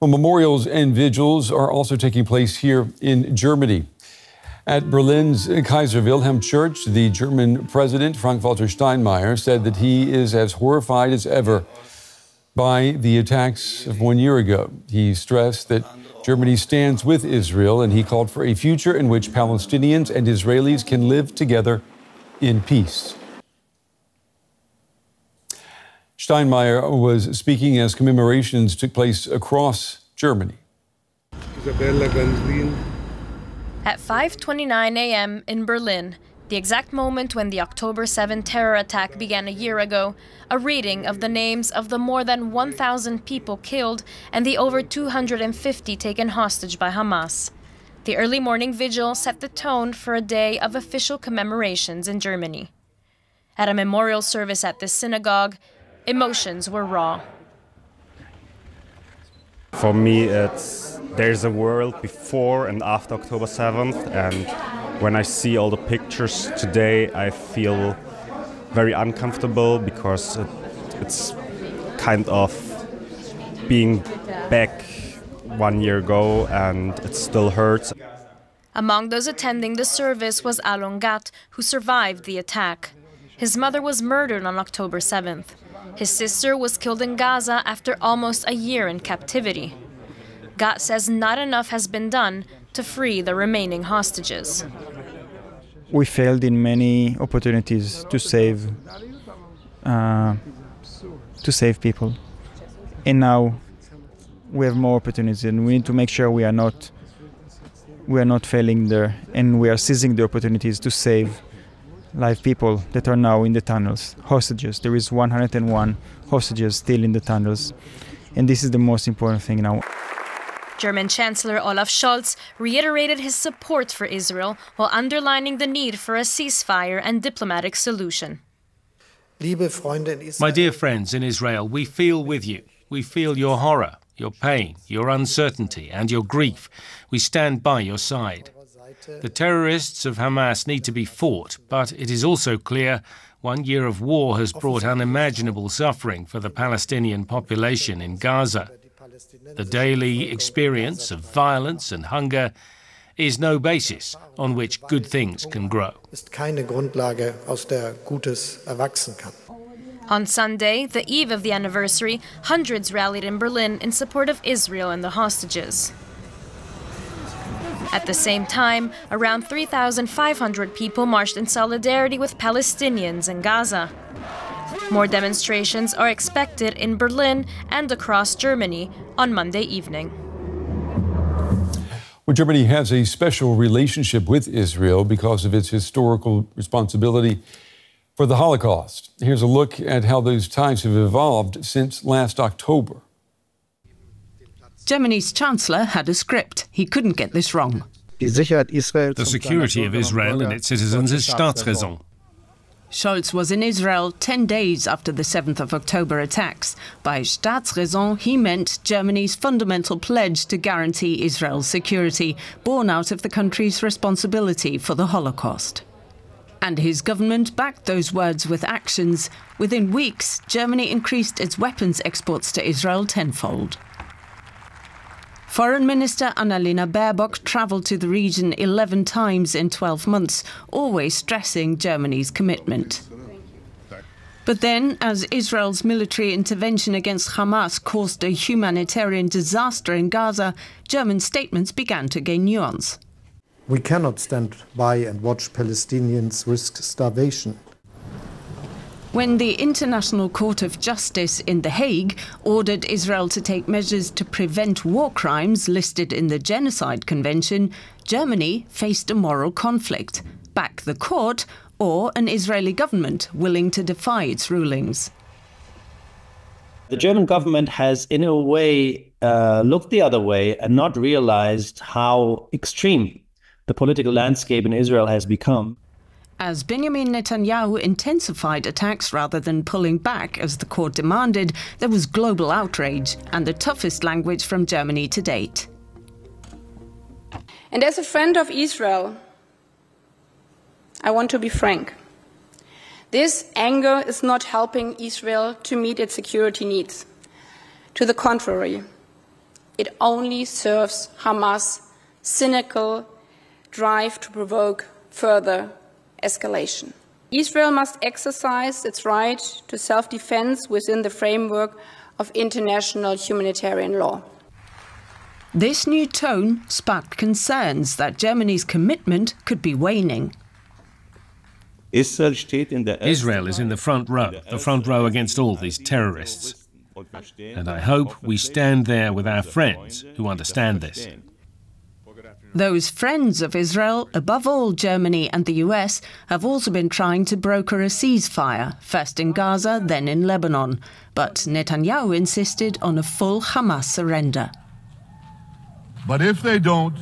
Well, memorials and vigils are also taking place here in Germany. At Berlin's Kaiser Wilhelm Church, the German president, Frank-Walter Steinmeier, said that he is as horrified as ever by the attacks of 1 year ago. He stressed that Germany stands with Israel, and he called for a future in which Palestinians and Israelis can live together in peace. Steinmeier was speaking as commemorations took place across Germany. At 5:29 a.m. in Berlin, the exact moment when the October 7 terror attack began a year ago, a reading of the names of the more than 1,000 people killed and the over 250 taken hostage by Hamas. The early morning vigil set the tone for a day of official commemorations in Germany. At a memorial service at this synagogue, emotions were raw. For me, there's a world before and after October 7th, and when I see all the pictures today, I feel very uncomfortable because it's kind of being back 1 year ago, and it still hurts. Among those attending the service was Alon Gat, who survived the attack. His mother was murdered on October 7th. His sister was killed in Gaza after almost a year in captivity. Gat says not enough has been done to free the remaining hostages. We failed in many opportunities to save people, and now we have more opportunities, and we need to make sure we are not failing there, and we are seizing the opportunities to save live people that are now in the tunnels, hostages. There is 101 hostages still in the tunnels, and this is the most important thing now. German Chancellor Olaf Scholz reiterated his support for Israel while underlining the need for a ceasefire and diplomatic solution. My dear friends in Israel, we feel with you. We feel your horror, your pain, your uncertainty, and your grief. We stand by your side. The terrorists of Hamas need to be fought, but it is also clear 1 year of war has brought unimaginable suffering for the Palestinian population in Gaza. The daily experience of violence and hunger is no basis on which good things can grow. On Sunday, the eve of the anniversary, hundreds rallied in Berlin in support of Israel and the hostages. At the same time, around 3,500 people marched in solidarity with Palestinians in Gaza. More demonstrations are expected in Berlin and across Germany on Monday evening. Well, Germany has a special relationship with Israel because of its historical responsibility for the Holocaust. Here's a look at how those ties have evolved since last October. Germany's chancellor had a script. He couldn't get this wrong. The security of Israel and its citizens is Staatsräson. Scholz was in Israel 10 days after the 7th of October attacks. By Staatsräson, he meant Germany's fundamental pledge to guarantee Israel's security, born out of the country's responsibility for the Holocaust. And his government backed those words with actions. Within weeks, Germany increased its weapons exports to Israel tenfold. Foreign Minister Annalena Baerbock travelled to the region 11 times in 12 months, always stressing Germany's commitment. But then, as Israel's military intervention against Hamas caused a humanitarian disaster in Gaza, German statements began to gain nuance. We cannot stand by and watch Palestinians risk starvation. When the International Court of Justice in The Hague ordered Israel to take measures to prevent war crimes listed in the Genocide Convention, Germany faced a moral conflict: back the court or an Israeli government willing to defy its rulings. The German government has, in a way, looked the other way and not realized how extreme the political landscape in Israel has become. As Benjamin Netanyahu intensified attacks rather than pulling back as the court demanded, there was global outrage and the toughest language from Germany to date. And as a friend of Israel, I want to be frank. This anger is not helping Israel to meet its security needs. To the contrary, It only serves Hamas' cynical drive to provoke further escalation. Israel must exercise its right to self-defense within the framework of international humanitarian law. This new tone sparked concerns that Germany's commitment could be waning. Israel is in the front row against all these terrorists. And I hope we stand there with our friends who understand this. Those friends of Israel, above all Germany and the US, have also been trying to broker a ceasefire, first in Gaza, then in Lebanon. But Netanyahu insisted on a full Hamas surrender. But if they don't,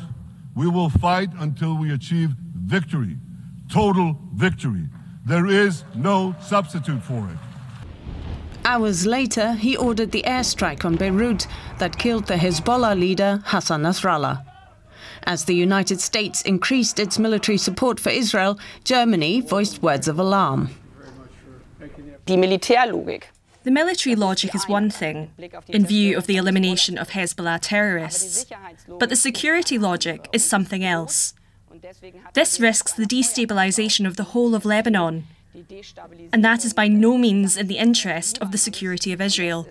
we will fight until we achieve victory, total victory. There is no substitute for it. Hours later, he ordered the airstrike on Beirut that killed the Hezbollah leader Hassan Nasrallah. As the United States increased its military support for Israel, Germany voiced words of alarm. The military logic is one thing, in view of the elimination of Hezbollah terrorists. But the security logic is something else. This risks the destabilization of the whole of Lebanon. And that is by no means in the interest of the security of Israel.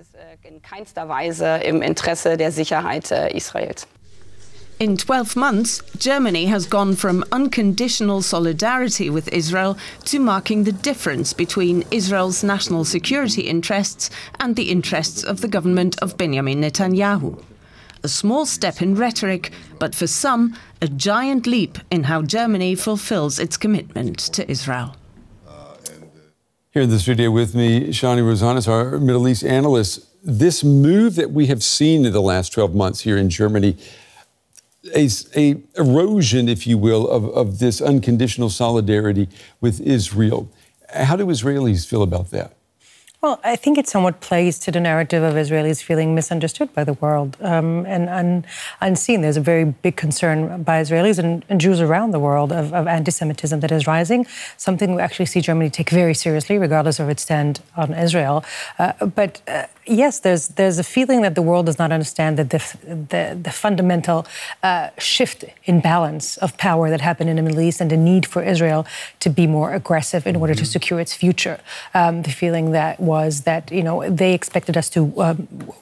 In 12 months, Germany has gone from unconditional solidarity with Israel to marking the difference between Israel's national security interests and the interests of the government of Benjamin Netanyahu. A small step in rhetoric, but for some, a giant leap in how Germany fulfills its commitment to Israel. Here in the studio with me, Shani Rosanis, our Middle East analyst. This move that we have seen in the last 12 months here in Germany, a erosion, if you will, of this unconditional solidarity with Israel. How do Israelis feel about that? Well, I think it somewhat plays to the narrative of Israelis feeling misunderstood by the world and unseen. There's a very big concern by Israelis and Jews around the world of anti-Semitism that is rising, something we actually see Germany take very seriously, regardless of its stand on Israel. Yes, there's a feeling that the world does not understand that the fundamental shift in balance of power that happened in the Middle East and the need for Israel to be more aggressive in order to secure its future. The feeling that was that, they expected us to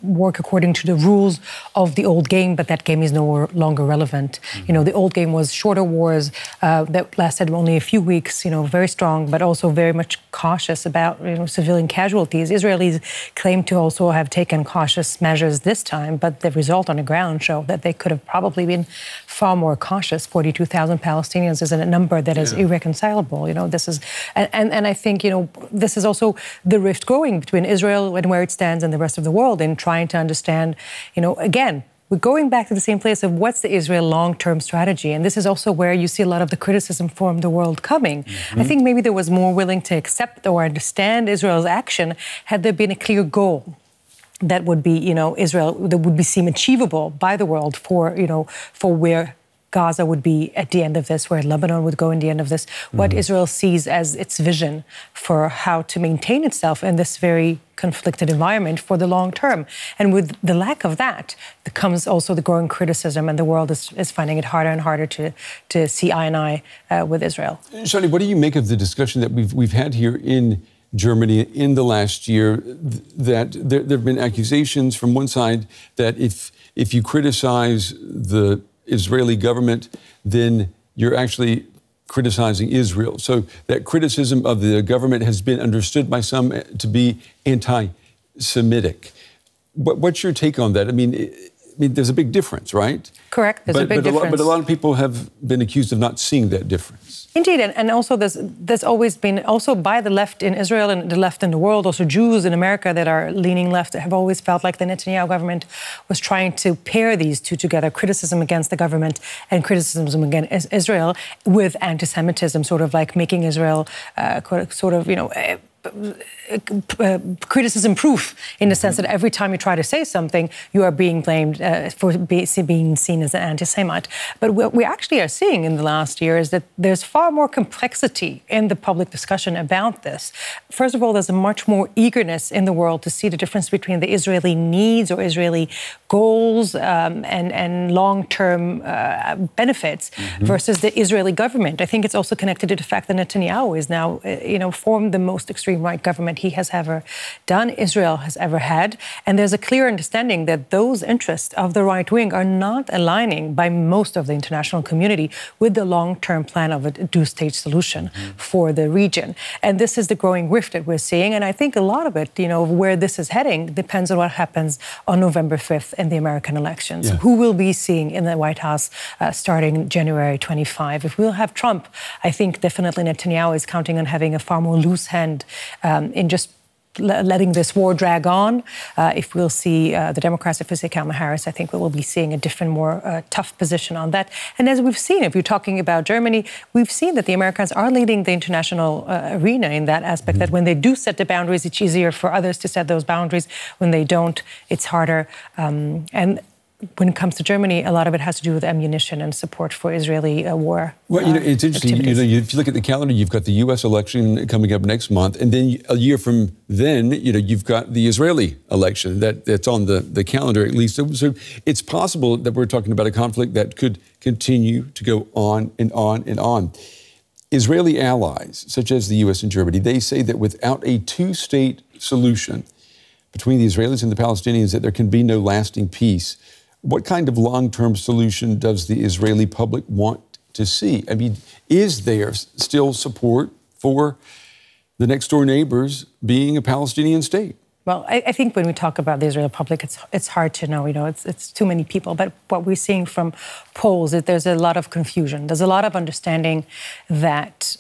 work according to the rules of the old game, but that game is no longer relevant. The old game was shorter wars that lasted only a few weeks, very strong, but also very much cautious about, civilian casualties. Israelis claim to also have taken cautious measures this time, but the result on the ground show that they could have probably been far more cautious. 42,000 Palestinians is a number that is irreconcilable. This is, and I think, this is also the rift growing between Israel and where it stands and the rest of the world in trying to understand, again, we're going back to the same place of what's the Israel long-term strategy. And this is also where you see a lot of the criticism from the world coming. I think maybe there was more willing to accept or understand Israel's action had there been a clear goal that would be, Israel, that would be seem achievable by the world for where Gaza would be at the end of this, where Lebanon would go in the end of this, what Israel sees as its vision for how to maintain itself in this very conflicted environment for the long term. And with the lack of that, comes also the growing criticism, and the world is finding it harder and harder to see eye and eye with Israel. Shani, what do you make of the discussion that we've had here in Germany in the last year, that there have been accusations from one side that if you criticize the Israeli government, then you're actually criticizing Israel. So that criticism of the government has been understood by some to be anti-Semitic. What's your take on that? I mean, there's a big difference, right? Correct. There's a big difference. But a lot of people have been accused of not seeing that difference. Indeed, and also there's always been, also by the left in Israel and the left in the world, also Jews in America that are leaning left have always felt like the Netanyahu government was trying to pair these two together, criticism against the government and criticism against Israel with anti-Semitism, sort of like making Israel criticism proof in the sense that every time you try to say something, you are being blamed for being seen as an anti-Semite. But what we actually are seeing in the last year is that there's far more complexity in the public discussion about this. First of all, there's a much more eagerness in the world to see the difference between the Israeli needs or Israeli goals and long-term benefits versus the Israeli government. I think it's also connected to the fact that Netanyahu is now, formed the most extreme right government he has ever done, Israel has ever had. And there's a clear understanding that those interests of the right wing are not aligning by most of the international community with the long-term plan of a two-state solution for the region. And this is the growing rift that we're seeing. And I think a lot of it, where this is heading depends on what happens on November 5th in the American elections. Yeah. Who will be seeing in the White House starting January 25? If we'll have Trump, I think definitely Netanyahu is counting on having a far more loose hand in just letting this war drag on. If we'll see the Democrats, if we see Kamala Harris, I think we will be seeing a different, more tough position on that. And as we've seen, if you're talking about Germany, we've seen that the Americans are leading the international arena in that aspect, that when they do set the boundaries, it's easier for others to set those boundaries. When they don't, it's harder. And when it comes to Germany, a lot of it has to do with ammunition and support for Israeli war. Well, it's interesting. If you look at the calendar, you've got the U.S. election coming up next month, and then a year from then, you've got the Israeli election that's on the calendar at least. So it's possible that we're talking about a conflict that could continue to go on and on and on. Israeli allies, such as the U.S. and Germany, they say that without a two-state solution between the Israelis and the Palestinians, that there can be no lasting peace. What kind of long-term solution does the Israeli public want to see? I mean, is there still support for the next-door neighbors being a Palestinian state? Well, I think when we talk about the Israeli public, it's hard to know. It's too many people. But what we're seeing from polls is there's a lot of confusion. There's a lot of understanding that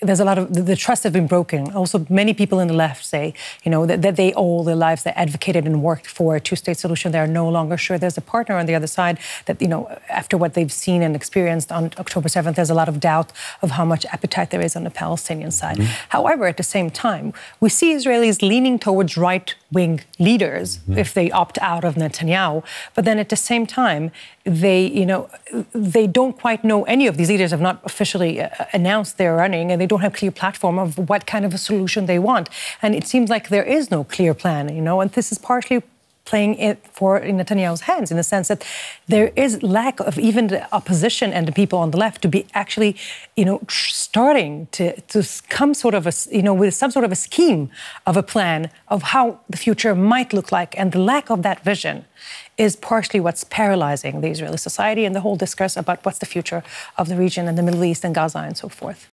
there's a lot of the trust has been broken. Also, many people in the left say, that they all their lives they advocated and worked for a two-state solution. They are no longer sure there's a partner on the other side. That after what they've seen and experienced on October 7th, there's a lot of doubt of how much appetite there is on the Palestinian side. However, at the same time, we see Israelis leaning towards right-wing leaders if they opt out of Netanyahu. But then at the same time, they don't quite know. Any of these leaders have not officially announced they're running, and they don't have a clear platform of what kind of a solution they want. And it seems like there is no clear plan, and this is partially playing it for Netanyahu's hands in the sense that there is lack of even the opposition and the people on the left to be actually, starting to come sort of with some sort of a scheme of a plan of how the future might look like. And the lack of that vision is partially what's paralyzing the Israeli society and the whole discourse about what's the future of the region and the Middle East and Gaza and so forth.